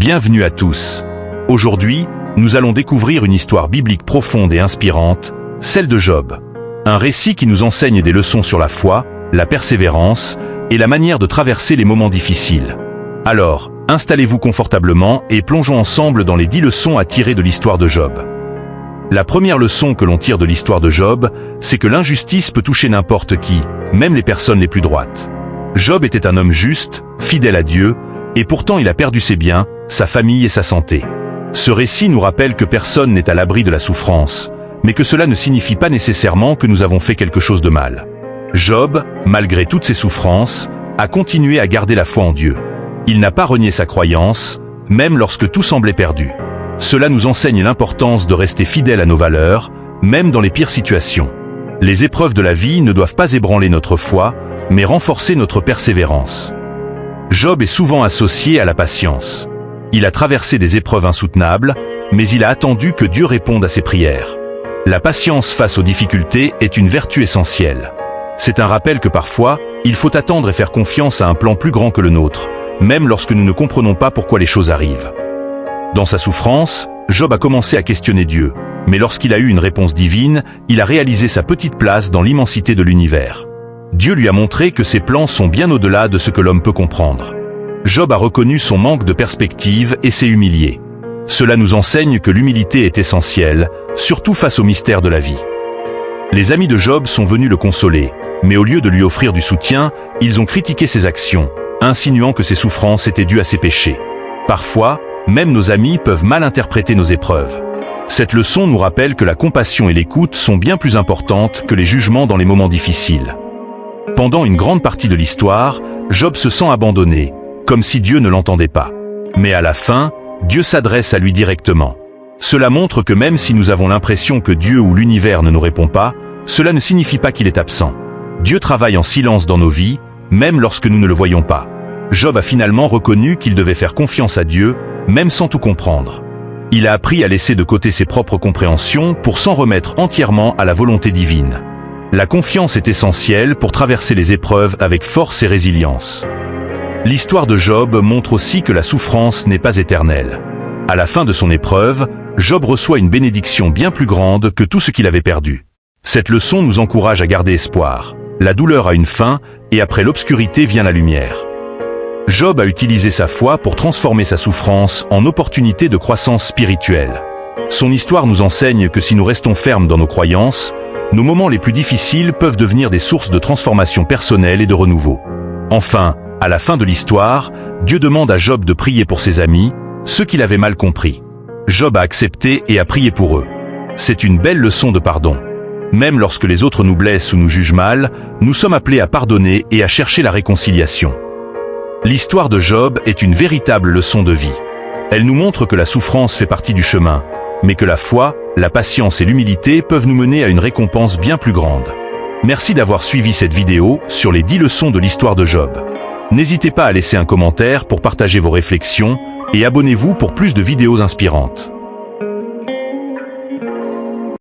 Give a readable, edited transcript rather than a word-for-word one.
Bienvenue à tous. Aujourd'hui, nous allons découvrir une histoire biblique profonde et inspirante, celle de Job. Un récit qui nous enseigne des leçons sur la foi, la persévérance et la manière de traverser les moments difficiles. Alors, installez-vous confortablement et plongeons ensemble dans les 10 leçons à tirer de l'histoire de Job. La première leçon que l'on tire de l'histoire de Job, c'est que l'injustice peut toucher n'importe qui, même les personnes les plus droites. Job était un homme juste, fidèle à Dieu, et pourtant il a perdu ses biens, sa famille et sa santé. Ce récit nous rappelle que personne n'est à l'abri de la souffrance, mais que cela ne signifie pas nécessairement que nous avons fait quelque chose de mal. Job, malgré toutes ses souffrances, a continué à garder la foi en Dieu. Il n'a pas renié sa croyance, même lorsque tout semblait perdu. Cela nous enseigne l'importance de rester fidèle à nos valeurs, même dans les pires situations. Les épreuves de la vie ne doivent pas ébranler notre foi, mais renforcer notre persévérance. Job est souvent associé à la patience. Il a traversé des épreuves insoutenables, mais il a attendu que Dieu réponde à ses prières. La patience face aux difficultés est une vertu essentielle. C'est un rappel que parfois, il faut attendre et faire confiance à un plan plus grand que le nôtre, même lorsque nous ne comprenons pas pourquoi les choses arrivent. Dans sa souffrance, Job a commencé à questionner Dieu, mais lorsqu'il a eu une réponse divine, il a réalisé sa petite place dans l'immensité de l'univers. Dieu lui a montré que ses plans sont bien au-delà de ce que l'homme peut comprendre. Job a reconnu son manque de perspective et s'est humilié. Cela nous enseigne que l'humilité est essentielle, surtout face au mystère de la vie. Les amis de Job sont venus le consoler, mais au lieu de lui offrir du soutien, ils ont critiqué ses actions, insinuant que ses souffrances étaient dues à ses péchés. Parfois, même nos amis peuvent mal interpréter nos épreuves. Cette leçon nous rappelle que la compassion et l'écoute sont bien plus importantes que les jugements dans les moments difficiles. Pendant une grande partie de l'histoire, Job se sent abandonné, comme si Dieu ne l'entendait pas. Mais à la fin, Dieu s'adresse à lui directement. Cela montre que même si nous avons l'impression que Dieu ou l'univers ne nous répond pas, cela ne signifie pas qu'il est absent. Dieu travaille en silence dans nos vies, même lorsque nous ne le voyons pas. Job a finalement reconnu qu'il devait faire confiance à Dieu, même sans tout comprendre. Il a appris à laisser de côté ses propres compréhensions pour s'en remettre entièrement à la volonté divine. La confiance est essentielle pour traverser les épreuves avec force et résilience. L'histoire de Job montre aussi que la souffrance n'est pas éternelle. À la fin de son épreuve, Job reçoit une bénédiction bien plus grande que tout ce qu'il avait perdu. Cette leçon nous encourage à garder espoir. La douleur a une fin, et après l'obscurité vient la lumière. Job a utilisé sa foi pour transformer sa souffrance en opportunité de croissance spirituelle. Son histoire nous enseigne que si nous restons fermes dans nos croyances, nos moments les plus difficiles peuvent devenir des sources de transformation personnelle et de renouveau. Enfin, à la fin de l'histoire, Dieu demande à Job de prier pour ses amis, ceux qu'il avait mal compris. Job a accepté et a prié pour eux. C'est une belle leçon de pardon. Même lorsque les autres nous blessent ou nous jugent mal, nous sommes appelés à pardonner et à chercher la réconciliation. L'histoire de Job est une véritable leçon de vie. Elle nous montre que la souffrance fait partie du chemin, mais que la foi, la patience et l'humilité peuvent nous mener à une récompense bien plus grande. Merci d'avoir suivi cette vidéo sur les 10 leçons de l'histoire de Job. N'hésitez pas à laisser un commentaire pour partager vos réflexions et abonnez-vous pour plus de vidéos inspirantes.